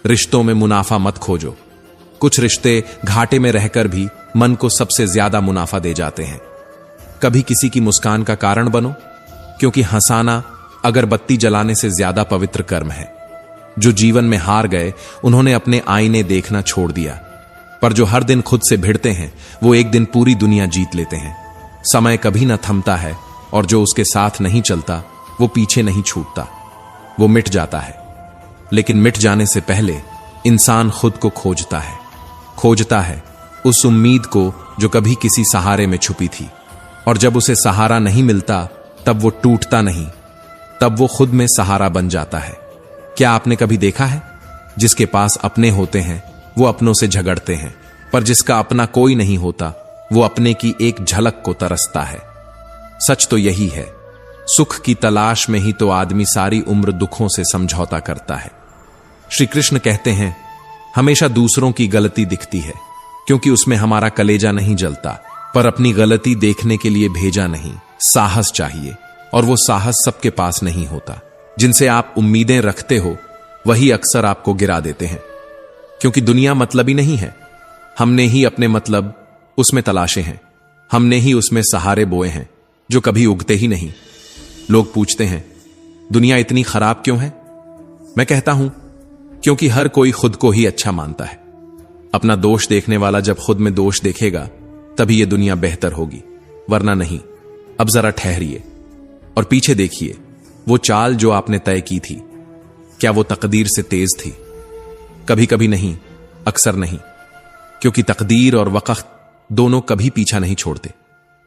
रिश्तों में मुनाफा मत खोजो, कुछ रिश्ते घाटे में रहकर भी मन को सबसे ज्यादा मुनाफा दे जाते हैं। कभी किसी की मुस्कान का कारण बनो, क्योंकि हंसाना अगरबत्ती जलाने से ज्यादा पवित्र कर्म है। जो जीवन में हार गए उन्होंने अपने आईने देखना छोड़ दिया, पर जो हर दिन खुद से भिड़ते हैं वो एक दिन पूरी दुनिया जीत लेते हैं। समय कभी न थमता है, और जो उसके साथ नहीं चलता वो पीछे नहीं छूटता, वो मिट जाता है। लेकिन मिट जाने से पहले इंसान खुद को खोजता है उस उम्मीद को जो कभी किसी सहारे में छुपी थी, और जब उसे सहारा नहीं मिलता तब वो टूटता नहीं, तब वो खुद में सहारा बन जाता है। क्या आपने कभी देखा है, जिसके पास अपने होते हैं वो अपनों से झगड़ते हैं, पर जिसका अपना कोई नहीं होता वो अपने की एक झलक को तरसता है। सच तो यही है, सुख की तलाश में ही तो आदमी सारी उम्र दुखों से समझौता करता है। श्री कृष्ण कहते हैं, हमेशा दूसरों की गलती दिखती है, क्योंकि उसमें हमारा कलेजा नहीं जलता, पर अपनी गलती देखने के लिए भेजा नहीं, साहस चाहिए, और वो साहस सबके पास नहीं होता। जिनसे आप उम्मीदें रखते हो वही अक्सर आपको गिरा देते हैं, क्योंकि दुनिया मतलबी नहीं है। हमने ही अपने मतलब उसमें तलाशे हैं, हमने ही उसमें सहारे बोए हैं जो कभी उगते ही नहीं। लोग पूछते हैं, दुनिया इतनी खराब क्यों है? मैं कहता हूं, क्योंकि हर कोई खुद को ही अच्छा मानता है। अपना दोष देखने वाला जब खुद में दोष देखेगा तभी यह दुनिया बेहतर होगी, वरना नहीं। अब जरा ठहरिए और पीछे देखिए, वो चाल जो आपने तय की थी, क्या वो तकदीर से तेज थी? कभी कभी नहीं, अक्सर नहीं, क्योंकि तकदीर और वक्त दोनों कभी पीछा नहीं छोड़ते।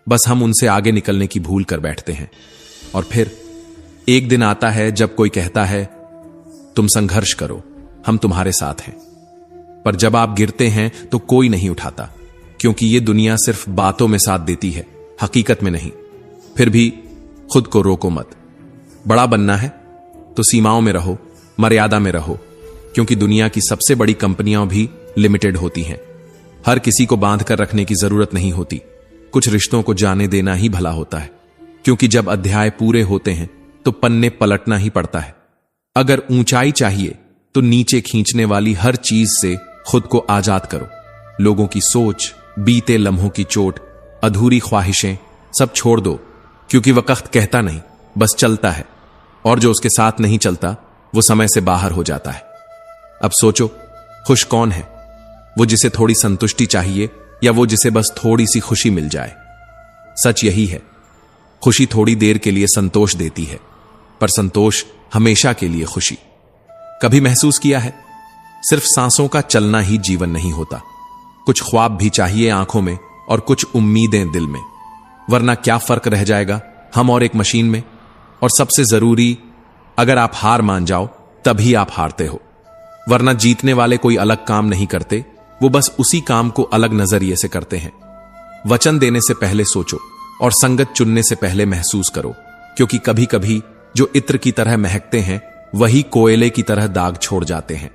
बस हम उनसे आगे निकलने की भूल कर बैठते हैं। और फिर एक दिन आता है जब कोई कहता है, तुम संघर्ष करो, हम तुम्हारे साथ हैं। पर जब आप गिरते हैं तो कोई नहीं उठाता, क्योंकि ये दुनिया सिर्फ बातों में साथ देती है, हकीकत में नहीं। फिर भी खुद को रोको मत। बड़ा बनना है तो सीमाओं में रहो, मर्यादा में रहो, क्योंकि दुनिया की सबसे बड़ी कंपनियां भी लिमिटेड होती हैं। हर किसी को बांध कर रखने की जरूरत नहीं होती। कुछ रिश्तों को जाने देना ही भला होता है, क्योंकि जब अध्याय पूरे होते हैं तो पन्ने पलटना ही पड़ता है। अगर ऊंचाई चाहिए तो नीचे खींचने वाली हर चीज से खुद को आजाद करो। लोगों की सोच, बीते लम्हों की चोट, अधूरी ख्वाहिशें सब छोड़ दो, क्योंकि वक्त कहता नहीं, बस चलता है, और जो उसके साथ नहीं चलता वो समय से बाहर हो जाता है। अब सोचो, खुश कौन है? वो जिसे थोड़ी संतुष्टि चाहिए, या वो जिसे बस थोड़ी सी खुशी मिल जाए? सच यही है, खुशी थोड़ी देर के लिए संतोष देती है, पर संतोष हमेशा के लिए खुशी। कभी महसूस किया है, सिर्फ सांसों का चलना ही जीवन नहीं होता। कुछ ख्वाब भी चाहिए आंखों में और कुछ उम्मीदें दिल में, वरना क्या फर्क रह जाएगा हम और एक मशीन में। और सबसे जरूरी, अगर आप हार मान जाओ तभी आप हारते हो। वरना जीतने वाले कोई अलग काम नहीं करते, वो बस उसी काम को अलग नजरिए से करते हैं। वचन देने से पहले सोचो और संगत चुनने से पहले महसूस करो, क्योंकि कभी कभी जो इत्र की तरह महकते हैं वही कोयले की तरह दाग छोड़ जाते हैं।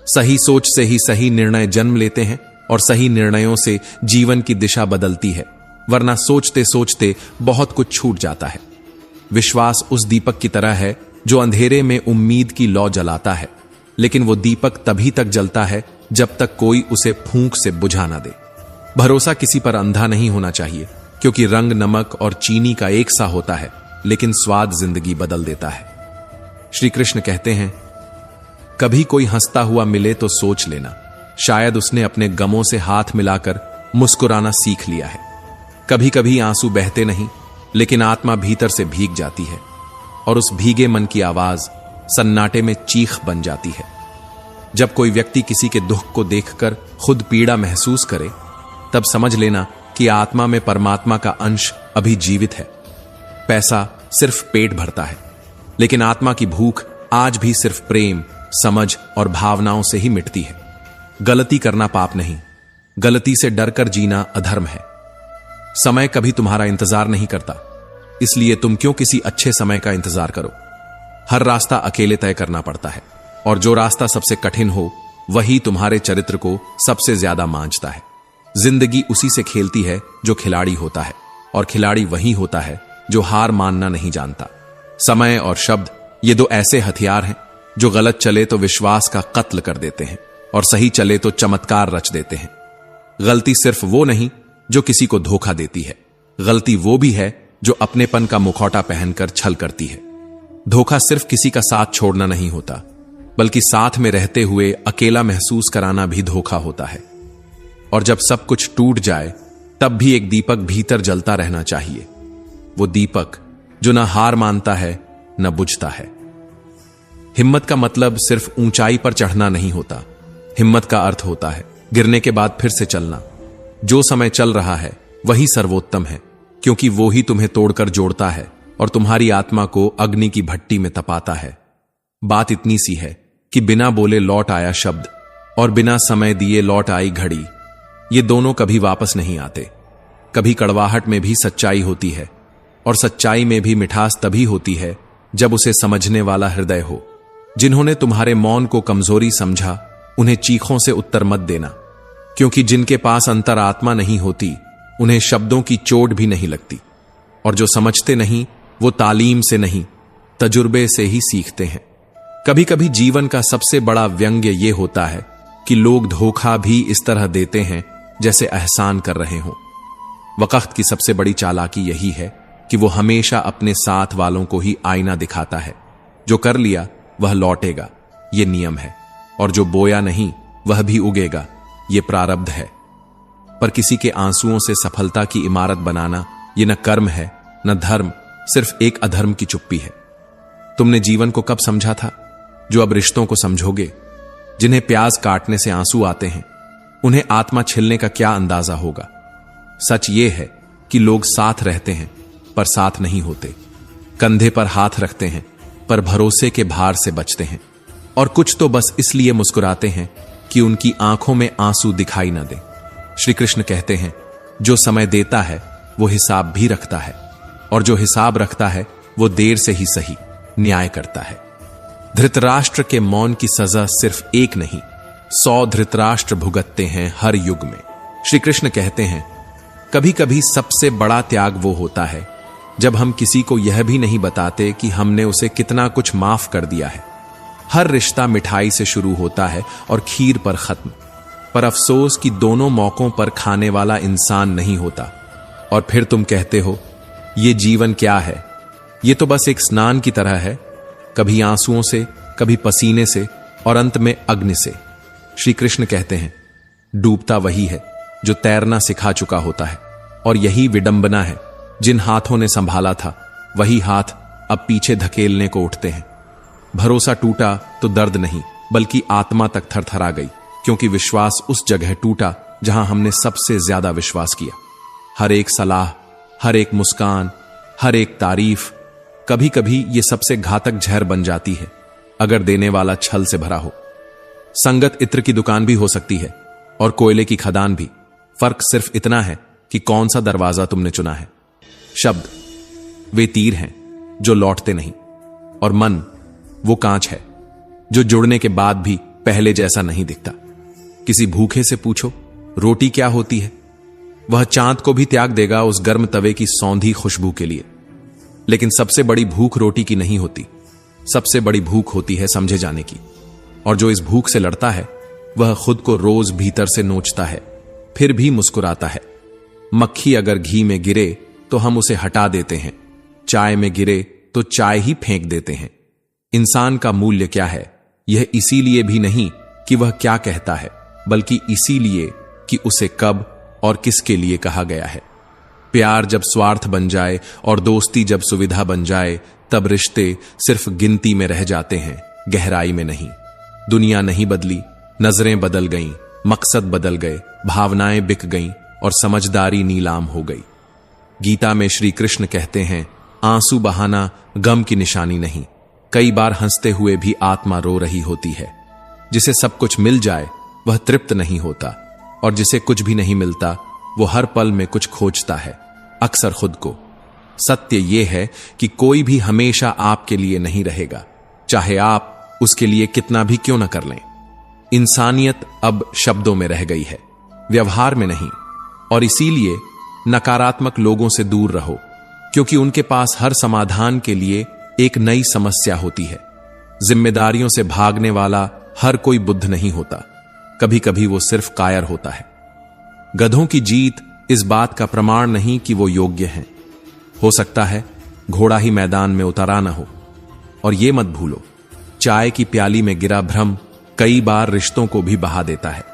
सही सोच से ही सही निर्णय जन्म लेते हैं और सही निर्णयों से जीवन की दिशा बदलती है, वरना सोचते सोचते बहुत कुछ छूट जाता है। विश्वास उस दीपक की तरह है जो अंधेरे में उम्मीद की लौ जलाता है, लेकिन वो दीपक तभी तक जलता है जब तक कोई उसे फूंक से बुझा ना दे। भरोसा किसी पर अंधा नहीं होना चाहिए, क्योंकि रंग नमक और चीनी का एक सा होता है, लेकिन स्वाद जिंदगी बदल देता है। श्री कृष्ण कहते हैं, कभी कोई हंसता हुआ मिले तो सोच लेना, शायद उसने अपने गमों से हाथ मिलाकर मुस्कुराना सीख लिया है। कभी कभी आंसू बहते नहीं, लेकिन आत्मा भीतर से भीग जाती है और उस भीगे मन की आवाज सन्नाटे में चीख बन जाती है। जब कोई व्यक्ति किसी के दुख को देखकर खुद पीड़ा महसूस करे, तब समझ लेना कि आत्मा में परमात्मा का अंश अभी जीवित है। पैसा सिर्फ पेट भरता है, लेकिन आत्मा की भूख आज भी सिर्फ प्रेम, समझ और भावनाओं से ही मिटती है। गलती करना पाप नहीं, गलती से डरकर जीना अधर्म है। समय कभी तुम्हारा इंतजार नहीं करता, इसलिए तुम क्यों किसी अच्छे समय का इंतजार करो। हर रास्ता अकेले तय करना पड़ता है, और जो रास्ता सबसे कठिन हो वही तुम्हारे चरित्र को सबसे ज्यादा मांझता है। जिंदगी उसी से खेलती है जो खिलाड़ी होता है, और खिलाड़ी वही होता है जो हार मानना नहीं जानता। समय और शब्द, ये दो ऐसे हथियार हैं जो गलत चले तो विश्वास का कत्ल कर देते हैं, और सही चले तो चमत्कार रच देते हैं। गलती सिर्फ वो नहीं जो किसी को धोखा देती है, गलती वो भी है जो अपनेपन का मुखौटा पहनकर छल करती है। धोखा सिर्फ किसी का साथ छोड़ना नहीं होता, बल्कि साथ में रहते हुए अकेला महसूस कराना भी धोखा होता है। और जब सब कुछ टूट जाए, तब भी एक दीपक भीतर जलता रहना चाहिए। वो दीपक जो न हार मानता है न बुझता है। हिम्मत का मतलब सिर्फ ऊंचाई पर चढ़ना नहीं होता, हिम्मत का अर्थ होता है गिरने के बाद फिर से चलना। जो समय चल रहा है वही सर्वोत्तम है, क्योंकि वो ही तुम्हें तोड़कर जोड़ता है और तुम्हारी आत्मा को अग्नि की भट्टी में तपाता है। बात इतनी सी है कि बिना बोले लौट आया शब्द और बिना समय दिए लौट आई घड़ी, ये दोनों कभी वापस नहीं आते। कभी कड़वाहट में भी सच्चाई होती है, और सच्चाई में भी मिठास तभी होती है जब उसे समझने वाला हृदय हो। जिन्होंने तुम्हारे मौन को कमजोरी समझा, उन्हें चीखों से उत्तर मत देना, क्योंकि जिनके पास अंतरात्मा नहीं होती, उन्हें शब्दों की चोट भी नहीं लगती। और जो समझते नहीं, वो तालीम से नहीं, तजुर्बे से ही सीखते हैं। कभी कभी जीवन का सबसे बड़ा व्यंग्य ये होता है कि लोग धोखा भी इस तरह देते हैं जैसे एहसान कर रहे हों। वक्त की सबसे बड़ी चालाकी यही है कि वो हमेशा अपने साथ वालों को ही आईना दिखाता है। जो कर लिया वह लौटेगा, ये नियम है, और जो बोया नहीं वह भी उगेगा, ये प्रारब्ध है। पर किसी के आंसुओं से सफलता की इमारत बनाना ये न कर्म है न धर्म, सिर्फ एक अधर्म की चुप्पी है। तुमने जीवन को कब समझा था? जो अब रिश्तों को समझोगे। जिन्हें प्याज काटने से आंसू आते हैं, उन्हें आत्मा छिलने का क्या अंदाजा होगा। सच ये है कि लोग साथ रहते हैं पर साथ नहीं होते, कंधे पर हाथ रखते हैं पर भरोसे के भार से बचते हैं, और कुछ तो बस इसलिए मुस्कुराते हैं कि उनकी आंखों में आंसू दिखाई न दे। श्री कृष्ण कहते हैं, जो समय देता है वो हिसाब भी रखता है, और जो हिसाब रखता है वो देर से ही सही न्याय करता है। धृतराष्ट्र के मौन की सजा सिर्फ एक नहीं, 100 धृतराष्ट्र भुगतते हैं हर युग में। श्री कृष्ण कहते हैं, कभी कभी सबसे बड़ा त्याग वो होता है जब हम किसी को यह भी नहीं बताते कि हमने उसे कितना कुछ माफ कर दिया है। हर रिश्ता मिठाई से शुरू होता है और खीर पर खत्म, पर अफसोस कि दोनों मौकों पर खाने वाला इंसान नहीं होता। और फिर तुम कहते हो, ये जीवन क्या है? ये तो बस एक स्नान की तरह है, कभी आंसुओं से, कभी पसीने से, और अंत में अग्नि से। श्री कृष्ण कहते हैं, डूबता वही है जो तैरना सिखा चुका होता है, और यही विडंबना है। जिन हाथों ने संभाला था, वही हाथ अब पीछे धकेलने को उठते हैं। भरोसा टूटा तो दर्द नहीं, बल्कि आत्मा तक थरथरा गई, क्योंकि विश्वास उस जगह टूटा जहां हमने सबसे ज्यादा विश्वास किया। हर एक सलाह, हर एक मुस्कान, हर एक तारीफ, कभी कभी ये सबसे घातक जहर बन जाती है अगर देने वाला छल से भरा हो। संगत इत्र की दुकान भी हो सकती है और कोयले की खदान भी। फर्क सिर्फ इतना है कि कौन सा दरवाजा तुमने चुना है। शब्द वे तीर हैं जो लौटते नहीं, और मन वो कांच है जो जुड़ने के बाद भी पहले जैसा नहीं दिखता। किसी भूखे से पूछो रोटी क्या होती है, वह चांद को भी त्याग देगा उस गर्म तवे की सौंधी खुशबू के लिए। लेकिन सबसे बड़ी भूख रोटी की नहीं होती, सबसे बड़ी भूख होती है समझे जाने की। और जो इस भूख से लड़ता है वह खुद को रोज भीतर से नोचता है, फिर भी मुस्कुराता है। मक्खी अगर घी में गिरे तो हम उसे हटा देते हैं, चाय में गिरे तो चाय ही फेंक देते हैं। इंसान का मूल्य क्या है, यह इसीलिए भी नहीं कि वह क्या कहता है, बल्कि इसीलिए कि उसे कब और किसके लिए कहा गया है। प्यार जब स्वार्थ बन जाए और दोस्ती जब सुविधा बन जाए, तब रिश्ते सिर्फ गिनती में रह जाते हैं, गहराई में नहीं। दुनिया नहीं बदली, नजरें बदल गईं, मकसद बदल गए, भावनाएं बिक गईं और समझदारी नीलाम हो गई। गीता में श्री कृष्ण कहते हैं, आंसू बहाना गम की निशानी नहीं। कई बार हंसते हुए भी आत्मा रो रही होती है। जिसे सब कुछ मिल जाए वह तृप्त नहीं होता, और जिसे कुछ भी नहीं मिलता वो हर पल में कुछ खोजता है, अक्सर खुद को। सत्य यह है कि कोई भी हमेशा आपके लिए नहीं रहेगा, चाहे आप उसके लिए कितना भी क्यों न कर लें। इंसानियत अब शब्दों में रह गई है, व्यवहार में नहीं। और इसीलिए नकारात्मक लोगों से दूर रहो, क्योंकि उनके पास हर समाधान के लिए एक नई समस्या होती है। जिम्मेदारियों से भागने वाला हर कोई बुद्ध नहीं होता, कभी कभी वो सिर्फ कायर होता है। गधों की जीत इस बात का प्रमाण नहीं कि वो योग्य हैं। हो सकता है घोड़ा ही मैदान में उतारा न हो। और ये मत भूलो, चाय की प्याली में गिरा भ्रम कई बार रिश्तों को भी बहा देता है।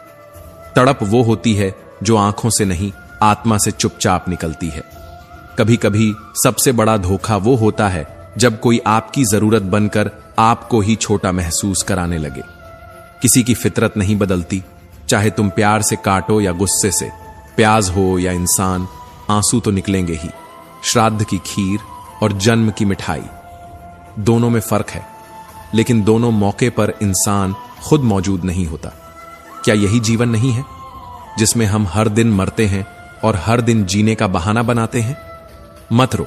तड़प वो होती है जो आंखों से नहीं, आत्मा से चुपचाप निकलती है। कभी कभी सबसे बड़ा धोखा वो होता है जब कोई आपकी जरूरत बनकर आपको ही छोटा महसूस कराने लगे। किसी की फितरत नहीं बदलती, चाहे तुम प्यार से काटो या गुस्से से। प्याज हो या इंसान, आंसू तो निकलेंगे ही। श्राद्ध की खीर और जन्म की मिठाई, दोनों में फर्क है, लेकिन दोनों मौके पर इंसान खुद मौजूद नहीं होता। क्या यही जीवन नहीं है जिसमें हम हर दिन मरते हैं और हर दिन जीने का बहाना बनाते हैं? मत रो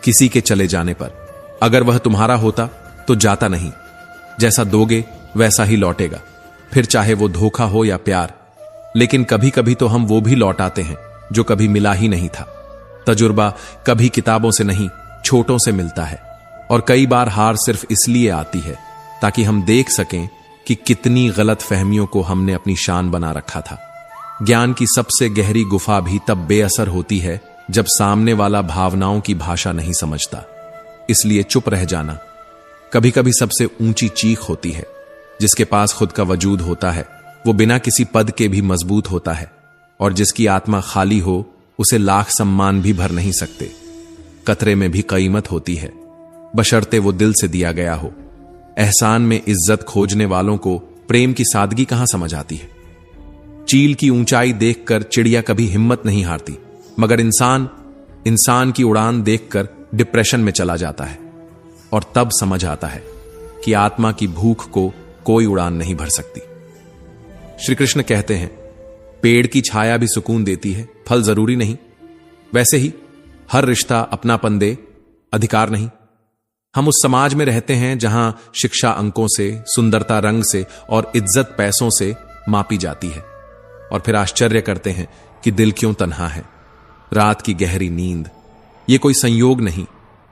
किसी के चले जाने पर। अगर वह तुम्हारा होता तो जाता नहीं। जैसा दोगे वैसा ही लौटेगा, फिर चाहे वो धोखा हो या प्यार। लेकिन कभी कभी तो हम वो भी लौटाते हैं जो कभी मिला ही नहीं था। तजुर्बा कभी किताबों से नहीं, छोटों से मिलता है। और कई बार हार सिर्फ इसलिए आती है ताकि हम देख सकें कि कितनी गलत फहमियों को हमने अपनी शान बना रखा था। ज्ञान की सबसे गहरी गुफा भी तब बेअसर होती है जब सामने वाला भावनाओं की भाषा नहीं समझता। इसलिए चुप रह जाना कभी कभी सबसे ऊंची चीख होती है। जिसके पास खुद का वजूद होता है वो बिना किसी पद के भी मजबूत होता है, और जिसकी आत्मा खाली हो उसे लाख सम्मान भी भर नहीं सकते। कतरे में भी कीमत होती है, बशर्ते वो दिल से दिया गया हो। एहसान में इज्जत खोजने वालों को प्रेम की सादगी कहां समझ आती है। चील की ऊंचाई देखकर चिड़िया कभी हिम्मत नहीं हारती, मगर इंसान की उड़ान देखकर डिप्रेशन में चला जाता है। और तब समझ आता है कि आत्मा की भूख को कोई उड़ान नहीं भर सकती। श्री कृष्ण कहते हैं, पेड़ की छाया भी सुकून देती है, फल जरूरी नहीं। वैसे ही हर रिश्ता अपनापन दे, अधिकार नहीं। हम उस समाज में रहते हैं जहां शिक्षा अंकों से, सुंदरता रंग से और इज्जत पैसों से मापी जाती है। और फिर आश्चर्य करते हैं कि दिल क्यों तन्हा है। रात की गहरी नींद ये कोई संयोग नहीं,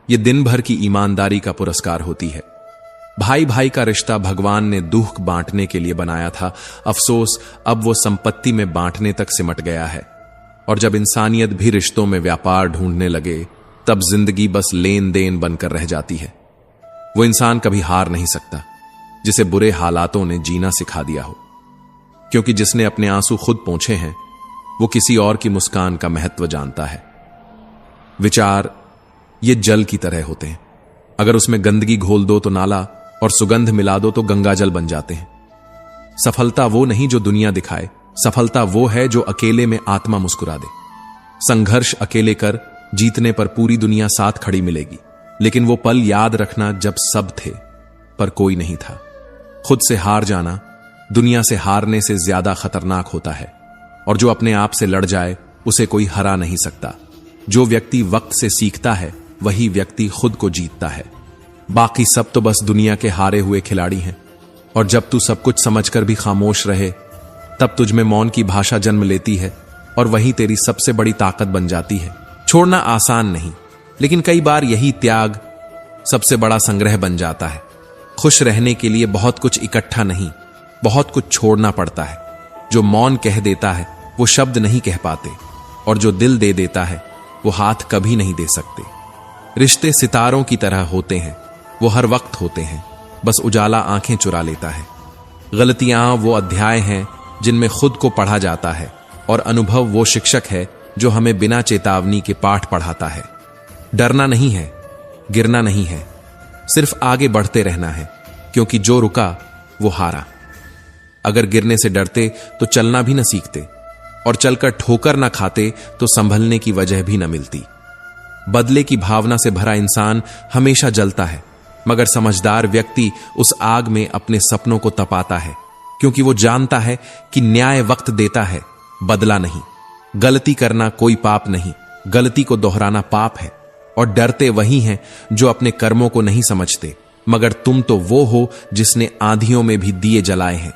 ये दिन भर की ईमानदारी का पुरस्कार होती है। भाई भाई का रिश्ता भगवान ने दुख बांटने के लिए बनाया था। अफसोस अब वो संपत्ति में बांटने तक सिमट गया है। और जब इंसानियत भी रिश्तों में व्यापार ढूंढने लगे, तब जिंदगी बस लेन देन बनकर रह जाती है। वो इंसान कभी हार नहीं सकता जिसे बुरे हालातों ने जीना सिखा दिया हो, क्योंकि जिसने अपने आंसू खुद पोंछे हैं वो किसी और की मुस्कान का महत्व जानता है। विचार ये जल की तरह होते हैं, अगर उसमें गंदगी घोल दो तो नाला, और सुगंध मिला दो तो गंगा जल बन जाते हैं। सफलता वो नहीं जो दुनिया दिखाए, सफलता वो है जो अकेले में आत्मा मुस्कुरा दे। संघर्ष अकेले कर, जीतने पर पूरी दुनिया साथ खड़ी मिलेगी। लेकिन वो पल याद रखना जब सब थे पर कोई नहीं था। खुद से हार जाना दुनिया से हारने से ज्यादा खतरनाक होता है, और जो अपने आप से लड़ जाए उसे कोई हरा नहीं सकता। जो व्यक्ति वक्त से सीखता है वही व्यक्ति खुद को जीतता है। बाकी सब तो बस दुनिया के हारे हुए खिलाड़ी हैं। और जब तू सब कुछ समझकर भी खामोश रहे, तब तुझ में मौन की भाषा जन्म लेती है, और वही तेरी सबसे बड़ी ताकत बन जाती है। छोड़ना आसान नहीं, लेकिन कई बार यही त्याग सबसे बड़ा संग्रह बन जाता है। खुश रहने के लिए बहुत कुछ इकट्ठा नहीं, बहुत कुछ छोड़ना पड़ता है। जो मौन कह देता है वो शब्द नहीं कह पाते, और जो दिल दे देता है वो हाथ कभी नहीं दे सकते। रिश्ते सितारों की तरह होते हैं, वो हर वक्त होते हैं, बस उजाला आंखें चुरा लेता है। गलतियां वो अध्याय हैं जिनमें खुद को पढ़ा जाता है, और अनुभव वो शिक्षक है जो हमें बिना चेतावनी के पाठ पढ़ाता है। डरना नहीं है, गिरना नहीं है, सिर्फ आगे बढ़ते रहना है, क्योंकि जो रुका वो हारा। अगर गिरने से डरते तो चलना भी न सीखते, और चलकर ठोकर न खाते तो संभलने की वजह भी न मिलती। बदले की भावना से भरा इंसान हमेशा जलता है, मगर समझदार व्यक्ति उस आग में अपने सपनों को तपाता है, क्योंकि वो जानता है कि न्याय वक्त देता है, बदला नहीं। गलती करना कोई पाप नहीं, गलती को दोहराना पाप है। और डरते वही हैं जो अपने कर्मों को नहीं समझते, मगर तुम तो वो हो जिसने आंधियों में भी दिए जलाए हैं।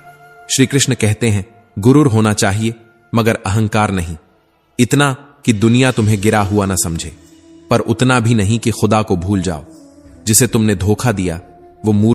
श्री कृष्ण कहते हैं, गुरूर होना चाहिए मगर अहंकार नहीं। इतना कि दुनिया तुम्हें गिरा हुआ ना समझे, पर उतना भी नहीं कि खुदा को भूल जाओ। जिसे तुमने धोखा दिया वो मूर्ख